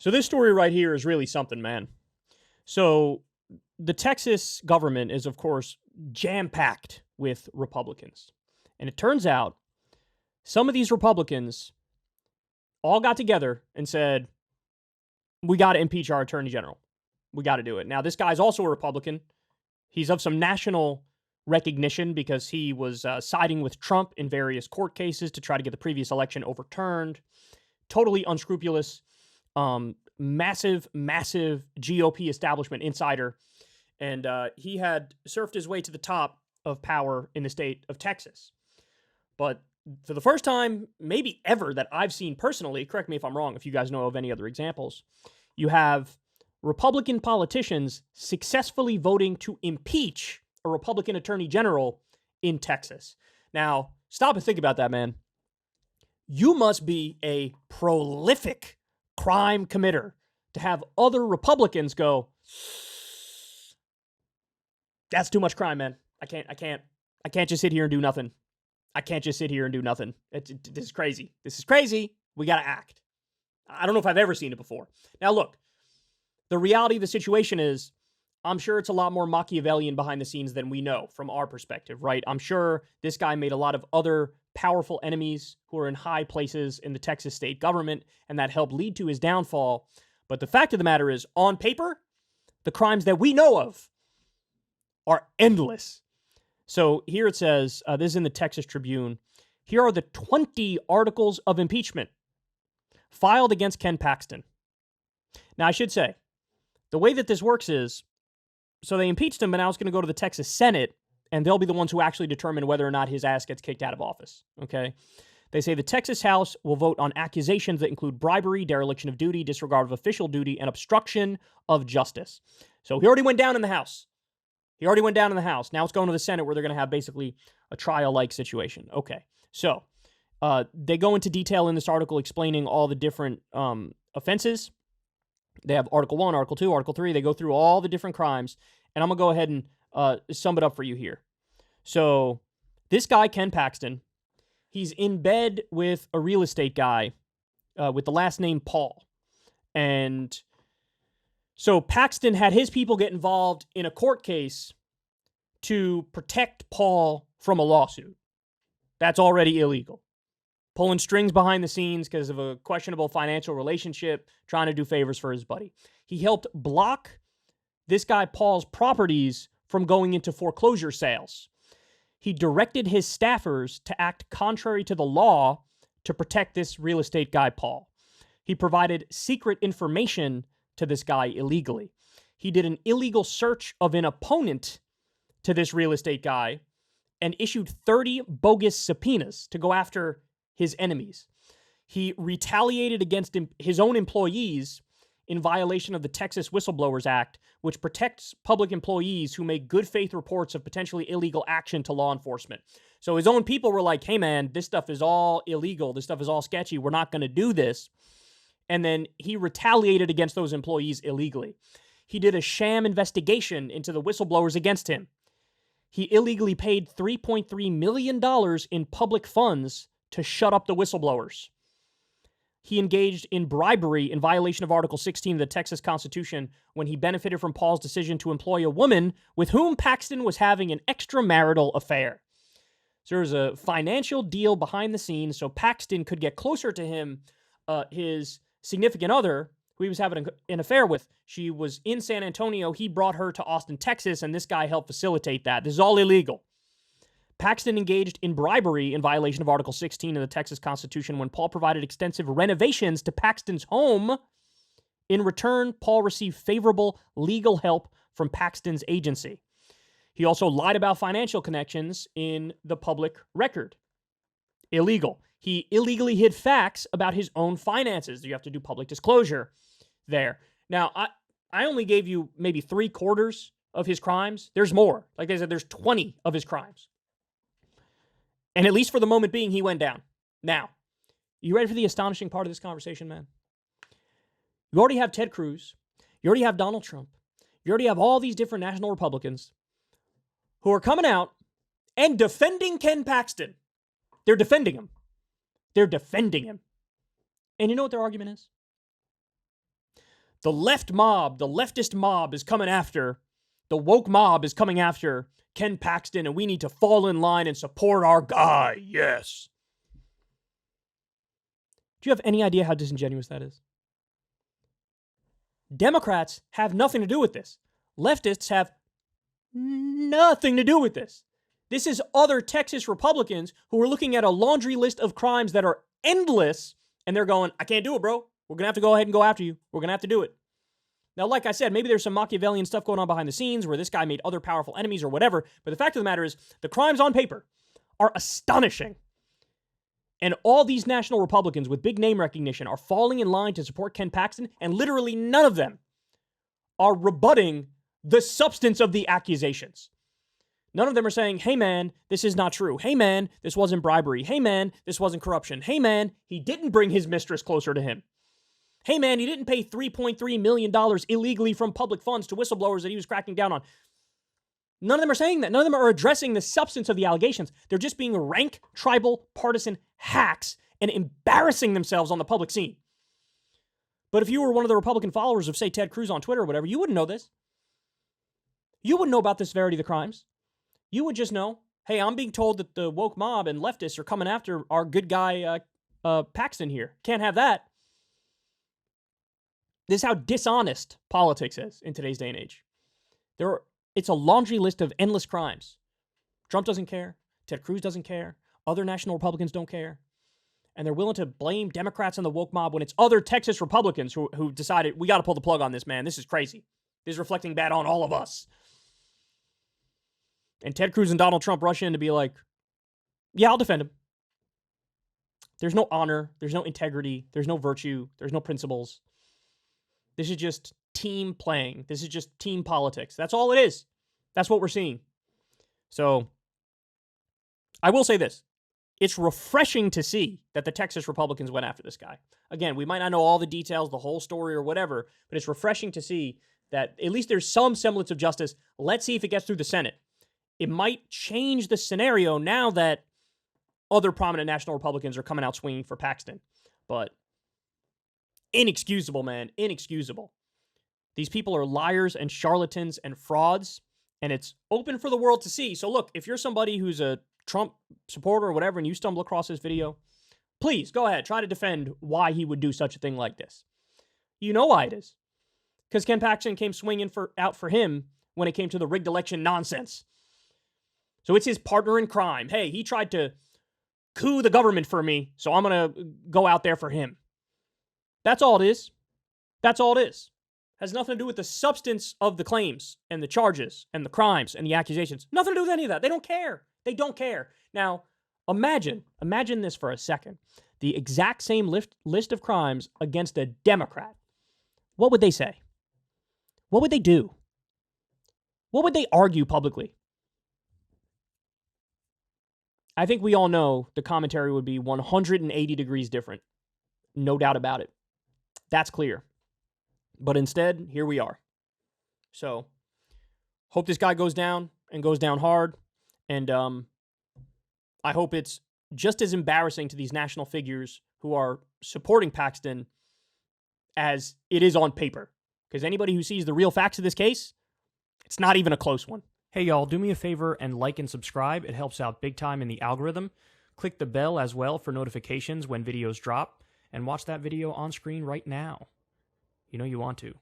So this story right here is really something, man. So the Texas government is, of course, jam-packed with Republicans. And it turns out some of these Republicans all got together and said, we got to impeach our attorney general. We got to do it. Now, this guy's also a Republican. He's of some national recognition because he was siding with Trump in various court cases to try to get the previous election overturned. Totally unscrupulous. Massive GOP establishment insider. And he had surfed his way to the top of power in the state of Texas. But for the first time, maybe ever, that I've seen personally, correct me if I'm wrong, if you guys know of any other examples, you have Republican politicians successfully voting to impeach a Republican attorney general in Texas. Now, stop and think about that, man. You must be a prolific crime committer to have other Republicans go, that's too much crime, man. I can't just sit here and do nothing. This is crazy. We got to act. I don't know if I've ever seen it before. Now, look, the reality of the situation is, I'm sure it's a lot more Machiavellian behind the scenes than we know from our perspective, right? I'm sure this guy made a lot of other powerful enemies who are in high places in the Texas state government, and that helped lead to his downfall. But the fact of the matter is, on paper, the crimes that we know of are endless. So here it says, this is in the Texas Tribune, here are the 20 articles of impeachment filed against Ken Paxton. Now, I should say, the way that this works is, so they impeached him, but now it's going to go to the Texas Senate, and they'll be the ones who actually determine whether or not his ass gets kicked out of office, okay? They say the Texas House will vote on accusations that include bribery, dereliction of duty, disregard of official duty, and obstruction of justice. So he already went down in the House. Now it's going to the Senate, where they're going to have basically a trial-like situation. Okay, so they go into detail in this article explaining all the different offenses. They have Article 1, Article 2, Article 3. They go through all the different crimes, and I'm going to go ahead and sum it up for you here. So this guy, Ken Paxton, he's in bed with a real estate guy with the last name Paul. And so Paxton had his people get involved in a court case to protect Paul from a lawsuit. That's already illegal. Pulling strings behind the scenes because of a questionable financial relationship, trying to do favors for his buddy. He helped block this guy Paul's properties from going into foreclosure sales. He directed his staffers to act contrary to the law to protect this real estate guy Paul. He provided secret information to this guy illegally. He did an illegal search of an opponent to this real estate guy and issued 30 bogus subpoenas to go after his enemies. He retaliated against his own employees in violation of the Texas Whistleblowers Act, which protects public employees who make good faith reports of potentially illegal action to law enforcement. So his own people were like, hey man, this stuff is all illegal. This stuff is all sketchy. We're not going to do this. And then he retaliated against those employees illegally. He did a sham investigation into the whistleblowers against him. He illegally paid $3.3 million in public funds to shut up the whistleblowers. He engaged in bribery in violation of Article 16 of the Texas Constitution when he benefited from Paul's decision to employ a woman with whom Paxton was having an extramarital affair. So there was a financial deal behind the scenes so Paxton could get closer to him, his significant other, who he was having an affair with. She was in San Antonio. He brought her to Austin, Texas, and this guy helped facilitate that. This is all illegal. Paxton engaged in bribery in violation of Article 16 of the Texas Constitution when Paul provided extensive renovations to Paxton's home. In return, Paul received favorable legal help from Paxton's agency. He also lied about financial connections in the public record. Illegal. He illegally hid facts about his own finances. You have to do public disclosure there. Now, I only gave you maybe 3/4 of his crimes. There's more. Like I said, there's 20 of his crimes. And at least for the moment being, he went down. Now, you ready for the astonishing part of this conversation, man? You already have Ted Cruz. You already have Donald Trump. You already have all these different national Republicans who are coming out and defending Ken Paxton. They're defending him. And you know what their argument is? The left mob, the leftist mob is coming after, the woke mob is coming after Ken Paxton, and we need to fall in line and support our guy. Yes. Do you have any idea how disingenuous that is? Democrats have nothing to do with this. Leftists have nothing to do with this. This is other Texas Republicans who are looking at a laundry list of crimes that are endless, and they're going, I can't do it, bro. We're going to have to go ahead and go after you. We're going to have to do it. Now, like I said, maybe there's some Machiavellian stuff going on behind the scenes where this guy made other powerful enemies or whatever, but the fact of the matter is the crimes on paper are astonishing. And all these national Republicans with big name recognition are falling in line to support Ken Paxton, and literally none of them are rebutting the substance of the accusations. None of them are saying, hey man, this is not true. Hey man, this wasn't bribery. Hey man, this wasn't corruption. Hey man, he didn't bring his mistress closer to him. Hey man, he didn't pay $3.3 million illegally from public funds to whistleblowers that he was cracking down on. None of them are saying that. None of them are addressing the substance of the allegations. They're just being rank, tribal, partisan hacks and embarrassing themselves on the public scene. But if you were one of the Republican followers of, say, Ted Cruz on Twitter or whatever, you wouldn't know this. You wouldn't know about the severity of the crimes. You would just know, hey, I'm being told that the woke mob and leftists are coming after our good guy Paxton here. Can't have that. This is how dishonest politics is in today's day and age. It's a laundry list of endless crimes. Trump doesn't care. Ted Cruz doesn't care. Other national Republicans don't care. And they're willing to blame Democrats and the woke mob when it's other Texas Republicans who decided, we got to pull the plug on this, man. This is crazy. This is reflecting bad on all of us. And Ted Cruz and Donald Trump rush in to be like, yeah, I'll defend him. There's no honor. There's no integrity. There's no virtue. There's no principles. This is just team playing. This is just team politics. That's all it is. That's what we're seeing. So I will say this. It's refreshing to see that the Texas Republicans went after this guy. Again, we might not know all the details, the whole story or whatever, but it's refreshing to see that at least there's some semblance of justice. Let's see if it gets through the Senate. It might change the scenario now that other prominent national Republicans are coming out swinging for Paxton. But inexcusable, man. Inexcusable. These people are liars and charlatans and frauds, and it's open for the world to see. So look, if you're somebody who's a Trump supporter or whatever and you stumble across this video, please go ahead. Try to defend why he would do such a thing like this. You know why it is. Because Ken Paxton came swinging out for him when it came to the rigged election nonsense. So it's his partner in crime. Hey, he tried to coup the government for me, so I'm going to go out there for him. That's all it is. That's all it is. Has nothing to do with the substance of the claims and the charges and the crimes and the accusations. Nothing to do with any of that. They don't care. They don't care. Now, imagine this for a second. The exact same list of crimes against a Democrat. What would they say? What would they do? What would they argue publicly? I think we all know the commentary would be 180 degrees different. No doubt about it. That's clear. But instead, here we are. So, hope this guy goes down and goes down hard. And I hope it's just as embarrassing to these national figures who are supporting Paxton as it is on paper. Because anybody who sees the real facts of this case, it's not even a close one. Hey, y'all, do me a favor and like and subscribe. It helps out big time in the algorithm. Click the bell as well for notifications when videos drop. And watch that video on screen right now. You know you want to.